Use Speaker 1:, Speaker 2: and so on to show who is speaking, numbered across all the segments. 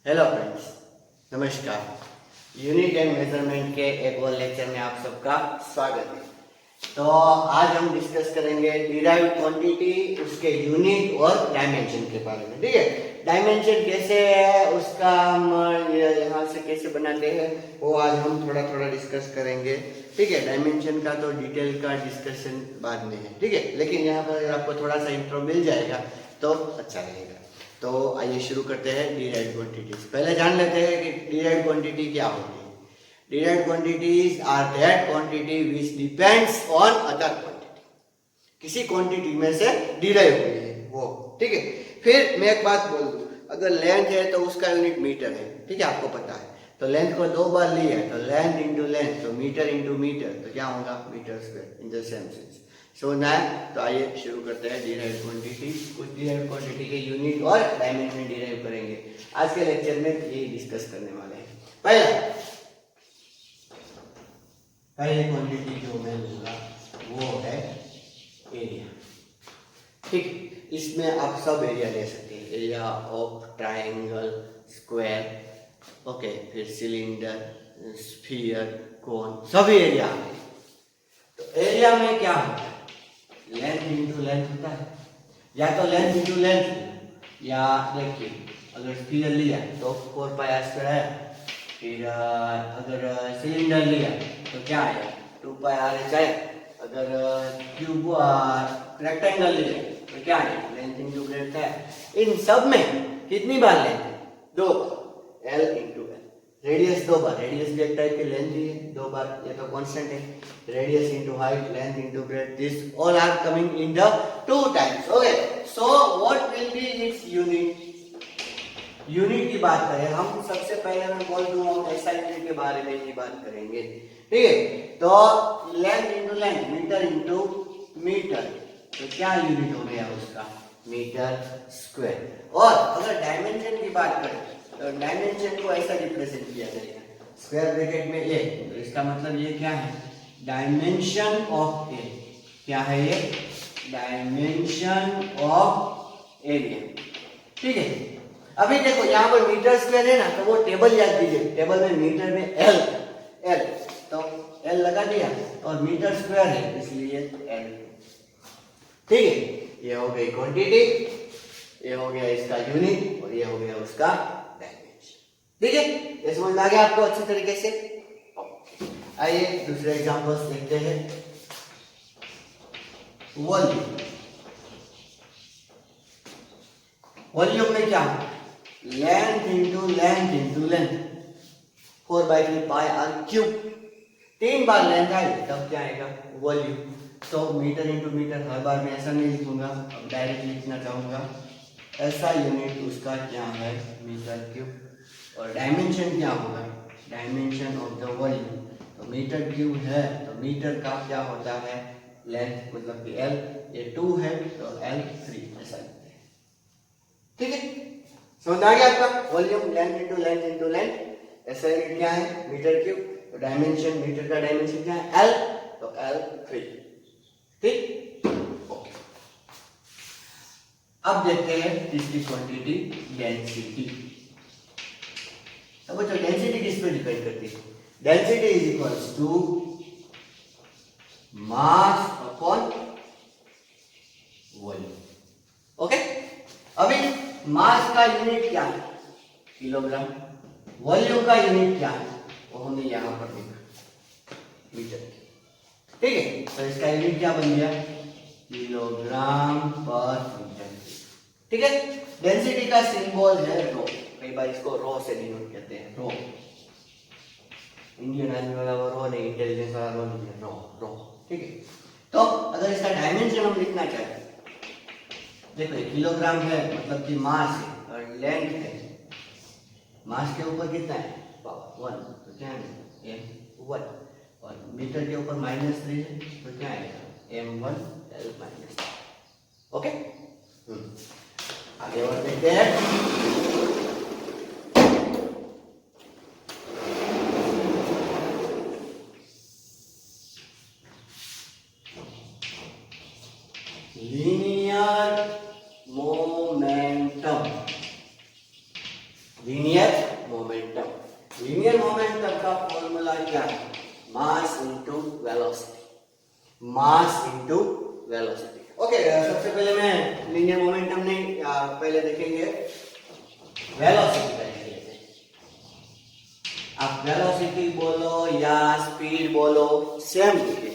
Speaker 1: Hello friends, नमस्कार। Unit and measurement के एक और लेक्चर में आप सबका स्वागत है। तो आज हम डिस्कस करेंगे डिराइव्ड क्वांटिटी, उसके यूनिट और डायमेंशन के बारे में। ठीक है, डायमेंशन कैसे है, उसका हम यहाँ से कैसे बनाते हैं वो आज हम थोड़ा थोड़ा डिस्कस करेंगे। ठीक है, डायमेंशन का तो डिटेल का डिस्कशन बाद में है। ठीक है, लेकिन यहाँ पर अगर आपको थोड़ा सा इंट्रो मिल जाएगा तो अच्छा रहेगा। तो आइए शुरू करते हैं डिराइव्ड क्वांटिटीज। पहले जान लेते हैं कि डिराइव्ड क्वांटिटी क्या होती है। Derived quantities are that quantity which depends on other quantity. किसी क्वांटिटी में से डिराइव हुई है वो। ठीक है, फिर मैं एक बात बोल दूं, अगर लेंथ है तो उसका यूनिट मीटर है। ठीक है, आपको पता है। तो लेंथ को दो बार लिया है तो लेंथ इंटू लेंथ, तो मीटर इंटू मीटर, तो क्या होगा metre square in the same sense. समझना है? तो आइए शुरू करते हैं डिराइव्ड क्वांटिटी। कुछ डिराइव्ड क्वांटिटी के यूनिट और डायमेंशन डिराइव करेंगे। आज के लेक्चर में यही डिस्कस करने वाले हैं। पहले क्वांटिटी जो मैं लूंगा वो है एरिया। ठीक, इसमें आप सब एरिया ले सकते हैं। Area of triangle, square, okay, फिर सिलेंडर, स्फीयर, कोन, सभी एरिया आ गए। तो एरिया में क्या होता है, लेंथ इंटू लेंथ होता है। या तो लेंथ इंटू लेंथ, या देखिए अगर स्फीयर लिया तो 4 पाई आर स्क्वायर है। फिर अगर सिलेंडर लिया तो क्या आएगा 2 पाई आर एच आएगा। अगर क्यूब रेक्टेंगल लिया तो क्या आएगा लेंथ इंटू ब्रेड्थ है। इन सब में कितनी बार लेंथ है? 2 बार, एल इंटू एल। रेडियस 2 बार, रेडियस भी एक टाइप की लेंथ ही है, 2 बार, ये तो कांस्टेंट है। Radius into height, length into breadth, this all are coming in the 2 times. Okay, so what will be its unit? Unit की बात करें हम, सबसे पहले मैं बोल दूंगा ऐसा यूनिट के बारे में ही बात करेंगे। ठीक है, तो length into length, metre into metre, तो क्या यूनिट हो गया उसका? Metre square. और अगर डायमेंशन की बात करें तो डायमेंशन को ऐसा रिप्रेजेंट किया जाएगा, स्क्वायर ब्रैकेट में ए। तो इसका मतलब ये क्या है? डायमेंशन ऑफ ए। क्या है ये? Dimension of area. ठीक है, अभी देखो यहाँ पर मीटर स्क्वायर है ना, तो वो टेबल याद कीजिए। टेबल में मीटर में एल, एल, तो एल लगा दिया और मीटर स्क्वायर है इसलिए एल। ठीक है, ये हो गई क्वांटिटी, ये हो गया इसका यूनिट, और ये हो गया उसका डायमेंशन। ठीक है, ये समझ में आ गया आपको अच्छी तरीके से? आइए दूसरे एग्जांपल्स देखते हैं। वॉल्यूम। वॉल्यूम में क्या? Length into length into length, 4/3 pi r cube. 3 बार लेंथ आई तब क्या आएगा? वॉल्यूम। तो मीटर इंटू मीटर, हर बार मैं ऐसा नहीं लिखूंगा, अब डायरेक्ट लिखना चाहूंगा। ऐसा यूनिट उसका क्या है? Metre cube. और डायमेंशन क्या होगा? Dimension of the volume. तो मीटर क्यूब है तो मीटर का क्या होता है? लेंथ, मतलब कि एल, ये 2 है तो एल 3, ऐसा लिखते हैं। ठीक है, समझ आ गया आपका? वॉल्यूम लेंथ इंटू लेंथ, ऐसा यूनिट क्या है? Metre cube. तो डायमेंशन, मीटर का डायमेंशन क्या है? एल, तो एल 3। ठीक, ओके। अब देखते हैं तीसरी क्वांटिटी, डेंसिटी। अब बच्चों डेंसिटी किस पे डिपेंड करती है? Density is equals to mass upon volume. Okay, अभी मास का यूनिट क्या है? किलोग्राम। वॉल्यूम का यूनिट क्या है? वो हमने यहां पर लिखा, मीटर। ठीक है, तो इसका यूनिट क्या बन गया? किलोग्राम पर मीटर। ठीक है, डेंसिटी का सिंबल है रो। कई बार इसको रो से डिनोट करते हैं, रो। इंडियन आर्मी वाला वो रो नहीं, इंटेलिजेंस वाला रो नहीं है, रो, रो। ठीक है, तो अगर इसका डायमेंशन हम लिखना चाहें, देखो ये किलोग्राम है मतलब कि मास है, और लेंथ है, मास के ऊपर कितना है? पावर 1, तो क्या है? m1। और मीटर के ऊपर -3 है तो क्या आएगा? m1 l -3। ओके, आगे और देखते हैं। Linear momentum. Linear momentum. Linear momentum का फॉर्मूला क्या है? Mass into velocity, mass into velocity. Okay, सबसे पहले मैं लीनियर मोमेंटम नहीं, पहले देखेंगे वेलोसिटी का। आप वेलोसिटी बोलो या स्पीड बोलो, सेम है,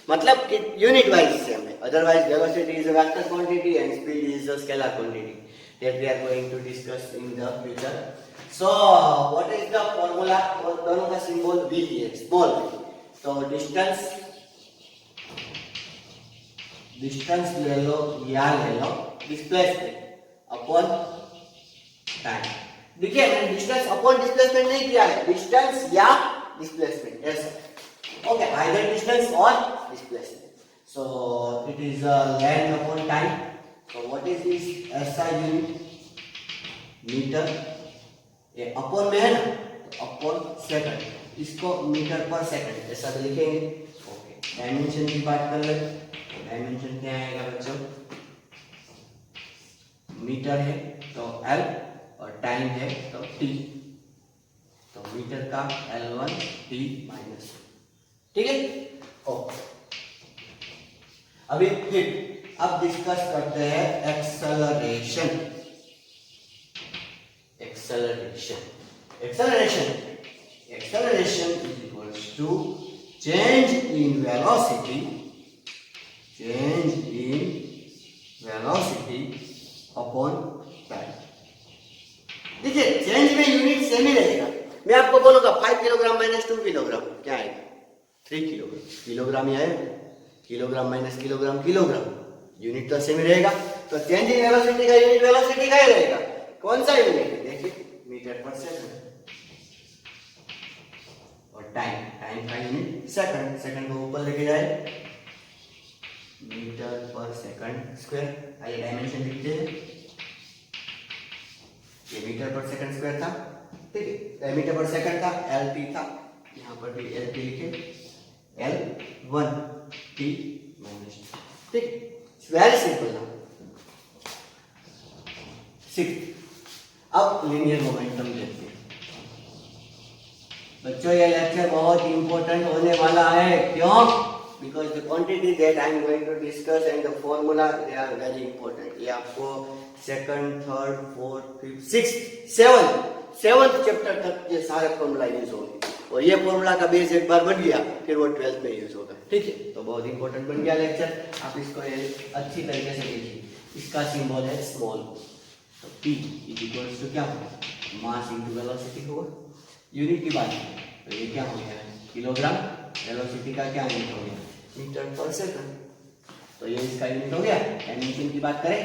Speaker 1: मतलब कि यूनिट वाइज सेम है। Otherwise velocity is a vector quantity and speed is a scalar quantity that we are going to discuss in the future. So what is the formula? दोनों का symbol v है, small v। तो distance ले लो या ले लो displacement upon time. देखिए मैंने distance upon displacement नहीं किया है, डिस्टेंस या डिस्प्लेसमेंट ऐसा। ओके, आइदर डिस्टेंस और displacement. So it is length upon time. So what is this SI unit? Metre. ये अपॉन में है ना, तो अपॉन सेकंड, इसको मीटर पर सेकंड ऐसा भी लिखेंगे। ओके, डायमेंशन की बात कर ले, डायमेंशन क्या आएगा बच्चों? मीटर है तो L और टाइम है तो T, तो मीटर का L1 T माइनस, ठीक है। ओके, अभी फिर अब डिस्कस करते हैं acceleration. Acceleration acceleration is equals to change in velocity, change in velocity upon time. देखिए चेंज में यूनिट सेम ही रहेगा। मैं आपको बोलूंगा 5 किलोग्राम माइनस 2 किलोग्राम क्या आएगा? 3 किलोग्राम। किलोग्राम ही आएगा, kilogram minus kilogram kilogram, unit तो सेम रहेगा। तो चेंज इन वेलोसिटी का यूनिट वेलोसिटी का ही रहेगा। कौन सा यूनिट? देखिए मीटर पर सेकंड, और टाइम का यूनिट सेकंड, सेकंड को ऊपर लेके जाए, मीटर पर सेकंड स्क्वायर। आइए डायमेंशन लिखते हैं, ये मीटर पर सेकंड स्क्वायर था, ठीक है, मीटर पर सेकंड था, LT था, यहाँ पर भी LT लिखे, L1 T माइनस, ठीक, वेरी सिंपल ना। अब लीनियर मोमेंटम देखते हैं बच्चों। ये लेक्चर बहुत इंपॉर्टेंट होने वाला है, क्यों? Because the quantity that I am going to discuss and the formula they are very important. ये आपको second, third, fourth, fifth, sixth, seventh chapter तक ये सारे फॉर्मूला यूज होंगे, और ये फॉर्मूला का बेस एक बार बन गया फिर वो 12th में यूज होगा, ठीक है। तो बहुत इंपॉर्टेंट बन गया लेक्चर, आप इसको अच्छी तरीके से देखिए। इसका सिंबल है स्मॉल, तो P इज इक्वल्स टू क्या होगा? मास इनटू वेलोसिटी होगा। यूनिट की बात है तो ये क्या हो गया? किलोग्राम। वेलोसिटी का क्या यूनिट हो गया? मीटर पर सेकंड। तो ये इसका यूनिट हो गया। डायमेंशन की बात करें,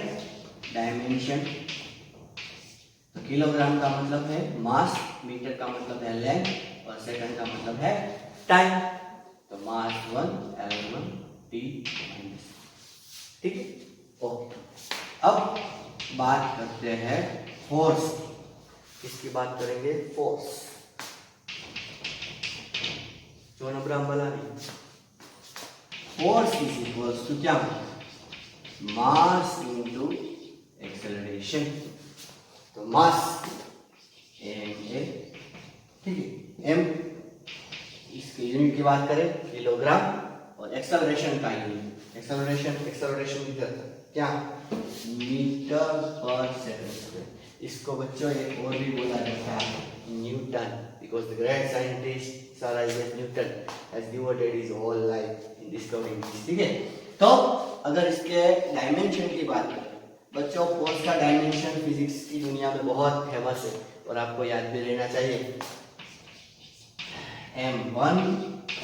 Speaker 1: डायमेंशन तो किलोग्राम का मतलब है मास, मीटर का मतलब है लेंथ, और सेकंड का मतलब है टाइम। तो मास 1 L1 T माइनस, ठीक है। ओके, अब बात करते हैं फोर्स। किसकी बात करेंगे? फोर्स। जो नंबर वाला नहीं, फोर्स इज इक्वल्स टू क्या? मास इनटू एक्सेलरेशन। तो मास MA, ठीक है, M इसकी यूनिट की बात करें किलोग्राम, और एक्सेलरेशन का यूनिट, एक्सेलरेशन की तरह क्या? मीटर पर सेकंड स्क्वायर। इसको बच्चों एक और भी बोला जाता है Newton, because the great scientist sir Isaac Newton has devoted his whole life in discovering this, ठीक है। तो अगर इसके डायमेंशन की बात करें बच्चों, फोर्स का डायमेंशन फिजिक्स की दुनिया में बहुत फेमस है और आपको याद भी रहना चाहिए। M1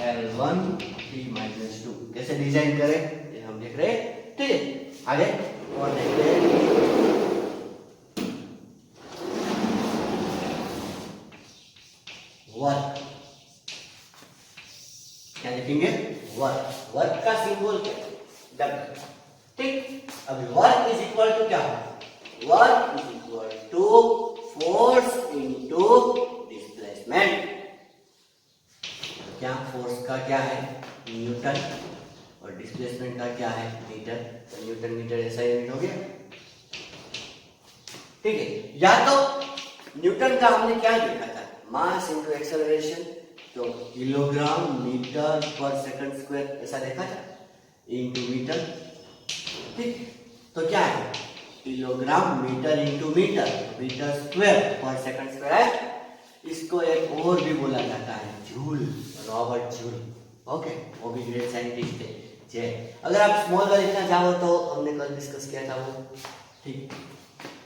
Speaker 1: L1 T माइनस 2 कैसे डिजाइन करें ये हम देख रहे हैं, ठीक है। आगे और देखते हैं वर्क। क्या लिखेंगे? वर्क। वर्क का सिंबल क्या है? W, ठीक। अभी वर्क इज इक्वल टू क्या है? Work is equal to force into displacement. क्या फोर्स का क्या है? न्यूटन, और डिस्प्लेसमेंट का क्या है? मीटर। तो न्यूटन मीटर ऐसा यूनिट हो गया, ठीक है। न्यूटन का हमने क्या देखा था, मास इनटू एक्सेलरेशन, तो किलोग्राम मीटर पर सेकंड स्क्वायर ऐसा देखा था, इनटू मीटर। ठीक, तो क्या है, kilogram metre into metre, metre square पर सेकंड स्क्वायर है। इसको एक और भी बोला जाता है जूल, रॉबर्ट जूल। ओके, वो भी ग्रेट साइंटिस्ट थे। जे अगर आप स्मॉल का लिखना चाहो तो हमने कल डिस्कस किया था वो। ठीक,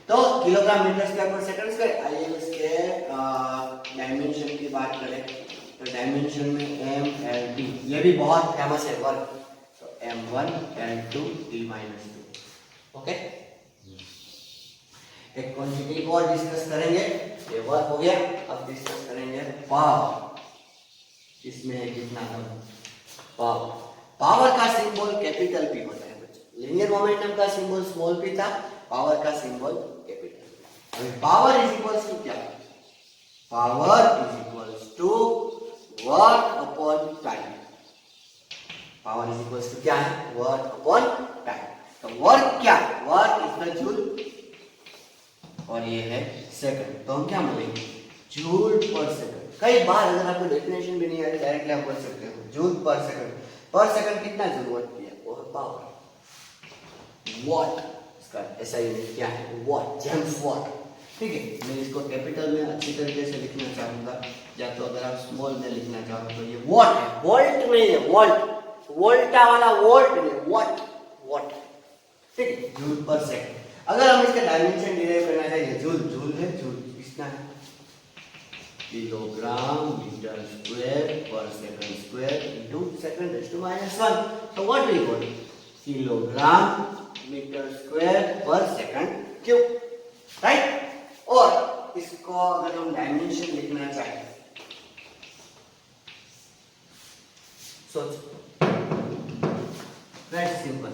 Speaker 1: तो किलोग्राम मीटर स्क्वायर पर सेकंड स्क्वायर। आइए उसके डायमेंशन की बात करें तो डायमेंशन में एम एल टी, ये भी बहुत फेमस है वर्क, तो m1 l2 t-2। ओके, एक क्वांटिटी और डिस्कस करेंगे, ये वर्क हो गया। अब डिस्कस करेंगे पावर, इसमें कितना है पावर। पावर का सिंबल कैपिटल P होता है बच्चों, लीनियर मोमेंटम का सिंबल स्मॉल p था, पावर का सिंबल कैपिटल P। अभी पावर इज इक्वल्स टू क्या, power is equals to work upon time. Power is equals to क्या है, वर्क अपॉन टाइम। तो वर्क क्या है, वर्क इज द जूल और ये है सेकंड, तो हम क्या बोलेंगे, जूल पर सेकंड। कई बार अगर आपको डेफिनेशन भी नहीं आ रही डायरेक्टली आप बोल सकते हो जूल पर सेकंड। पर सेकंड कितना जूल वर्क किया, वो है पावर। वॉट, इसका ऐसा यूनिट क्या है, वॉट, जेम्स वॉट। ठीक है, मैं इसको कैपिटल में अच्छी तरीके से लिखना चाहूंगा, या तो अगर आप स्मॉल में लिखना चाहो तो ये वॉट है, वोल्ट नहीं है, वोल्ट, वोल्टा वाला वोल्ट नहीं, वॉट, वॉट। ठीक है, जूल पर सेकंड। अगर हम इसका डायमेंशन डिराइव करना चाहिए, जूल, जूल है, जूल कितना है, किलोग्राम मीटर स्क्वायर पर second square into second raise to -1। तो what we got, kilogram metre square पर सेकंड क्यूब, राइट। और इसको अगर हम डायमेंशन लिखना चाहें, सोचो, very simple,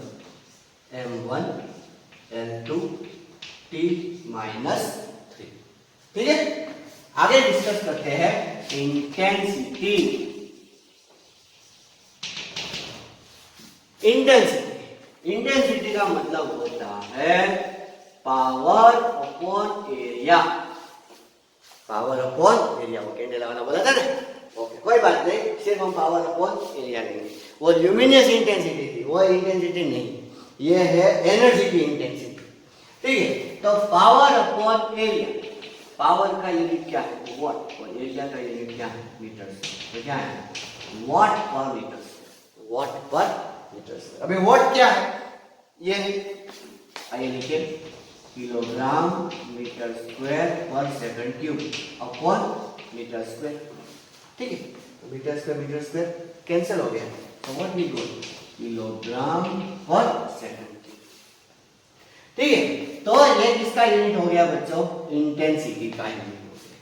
Speaker 1: m1 l2 t-3। ठीक है, आगे डिस्कस करते हैं इंटेंसिटी। इंटेंसिटी, इंटेंसिटी का मतलब होता है power upon area, power upon area. वो कैंडेला वाला बोला था ना, ओके, कोई बात नहीं, सिर्फ हम पावर अपॉन एरिया लेंगे। वो ल्यूमिनस इंटेंसिटी थी, वो इंटेंसिटी नहीं, ये है एनर्जी की इंटेंसिटी। ठीक है, तो पावर अपॉन एरिया, पावर का यूनिट क्या है, वॉट, और एरिया का यूनिट क्या है, मीटर। तो क्या है, वॉट पर मीटर, वॉट पर मीटर। अभी वॉट क्या है, ये है, आइए लिखिए, किलोग्राम मीटर स्क्वायर पर second cube upon metre square. ठीक है, तो मीटर स्क्वायर कैंसिल हो गया, तो व्हाट वी गॉट, किलोग्राम पर सेकंड। ठीक है, तो ये किसका यूनिट हो गया बच्चों, इंटेंसिटी का यूनिट हो गया,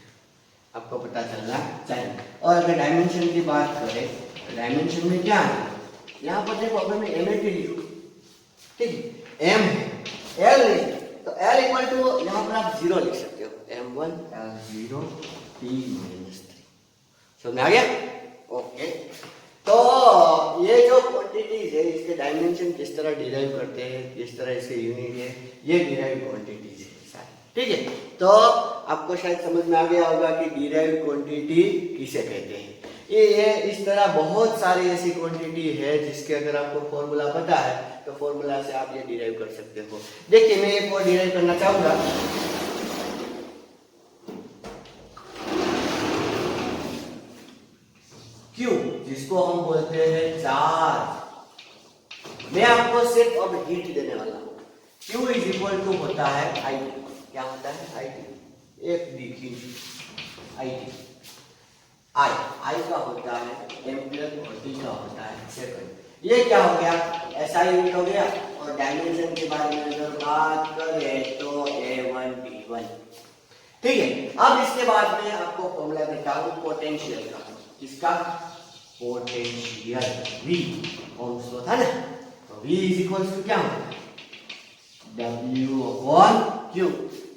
Speaker 1: आपको पता चलना चाहिए। और अगर डायमेंशन की बात करें, डायमेंशन में क्या है, यहाँ पर देखो, अगर मैं एम लिखूं, ठीक है, एम है, एल नहीं, तो एल इक्वल टू यहाँ पर आप 0 लिख सकते हो, m1 l0 t-3। समझ में आ गया, ओके। तो ये जो क्वांटिटीज है, इसके डायमेंशन किस तरह डिराइव करते हैं, किस तरह इसके यूनिट है, ये डिराइव क्वांटिटीज है। ठीक है, तो आपको शायद समझ में आ गया होगा कि डिराइव क्वांटिटी किसे कहते हैं। ये इस तरह बहुत सारी ऐसी क्वांटिटी है जिसके अगर आपको फॉर्मूला पता है तो फॉर्मूला से आप ये डिराइव कर सकते हो। देखिए, मैं एक और डिराइव करना चाहूंगा, क्यू, जिसको हम बोलते हैं चार्ज। मैं आपको सिर्फ अब हीट देने वाला हूं। Q इज इक्वल टू होता है IT, क्या होता है IT, एक दी IT, I का होता है एम्पियर और T का होता है सेकंड। ये क्या हो गया, SI यूनिट हो गया। और डायमेंशन के बारे में अगर बात करें तो A1 T1। ठीक है, अब इसके बाद में आपको फॉर्मूला बताऊं पोटेंशियल का, किसका, पोटेंशियल, V, ओम्स लॉ था ना, तो V इज इक्वल्स टू क्या होता है, W अपॉन Q।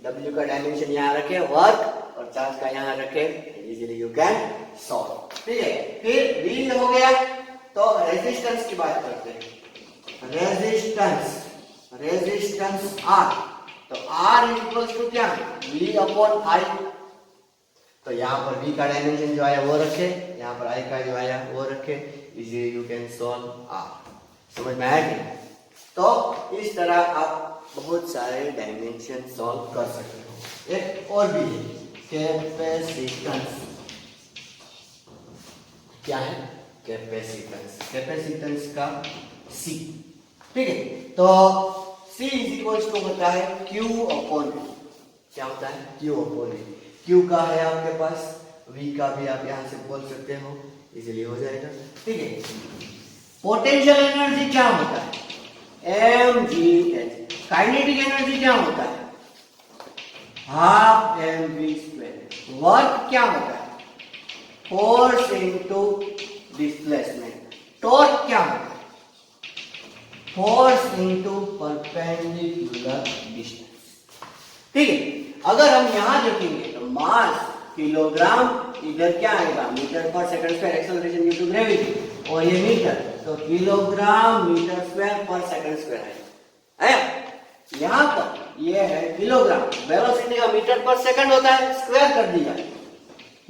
Speaker 1: W का डायमेंशन यहाँ रखे, वर्क, और चार्ज का यहाँ रखे, इजीली यू कैन सॉल्व। ठीक है, फिर V हो गया, तो रेजिस्टेंस की बात करते हैं, रेजिस्टेंस R, तो R इज इक्वल्स टू क्या, V अपॉन I। यहाँ पर v का डायमेंशन जो आया वो रखे, यहाँ पर i का जो आया वो रखे, easily you can solve r। समझ में आया क्या? तो इस तरह आप बहुत सारे डायमेंशन सॉल्व कर सकते हो। एक और भी है कैपेसिटेंस। क्या है? कैपेसिटेंस। कैपेसिटेंस का c, ठीक है। तो c इज इक्वल्स टू होता है q अपॉन v। क्या होता है? q upon v। q का है आपके पास, v का भी आप यहां से बोल सकते हो, इजीली हो जाएगा, ठीक है। पोटेंशियल एनर्जी क्या होता है? mgh। काइनेटिक एनर्जी क्या होता है? Half mv²। वर्क क्या होता है? Force into displacement. टॉर्क क्या होता है? फोर्स इनटू परपेंडिकुलर डिस्टेंस, ठीक है। अगर हम यहां देखेंगे तो मास किलोग्राम, इधर क्या आएगा? मीटर पर second square, acceleration due to gravity, और ये मीटर, तो किलोग्राम मीटर स्क्वायर पर सेकंड स्क्वायर है। यहां पर ये है किलोग्राम, वेलोसिटी का मीटर पर सेकंड होता है, स्क्वायर कर दिया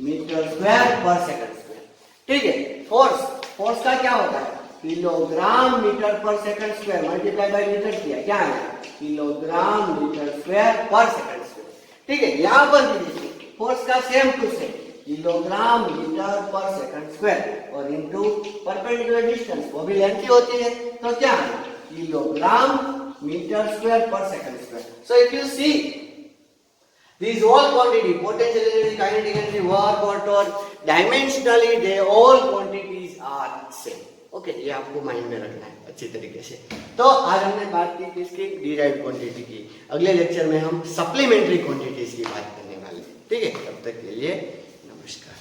Speaker 1: मीटर स्क्वायर पर सेकंड स्क्वायर, ठीक है। फोर्स, फोर्स का क्या होता है? किलोग्राम मीटर पर second square multiply by metre किया, क्या है? किलोग्राम मीटर स्क्वायर पर सेकंड स्क्वायर, ठीक है। यहां पर भी देखिए फोर्स का same to same, kilogram metre पर सेकंड स्क्वायर और इनटू परपेंडिकुलर डिस्टेंस, वो भी लेंथ ही होती है, तो क्या है? किलोग्राम मीटर स्क्वायर पर second square. So if you see these all quantity, potential energy, kinetic energy, work or torque, dimensionally they all quantities are same। Okay, ये आपको माइंड में रखना है अच्छी तरीके से। तो आज हमने बात की किसकी? डिराइव्ड क्वांटिटी की। अगले लेक्चर में हम सप्लीमेंट्री क्वांटिटीज की बात करने वाले हैं, ठीक है। तब तक के लिए नमस्कार।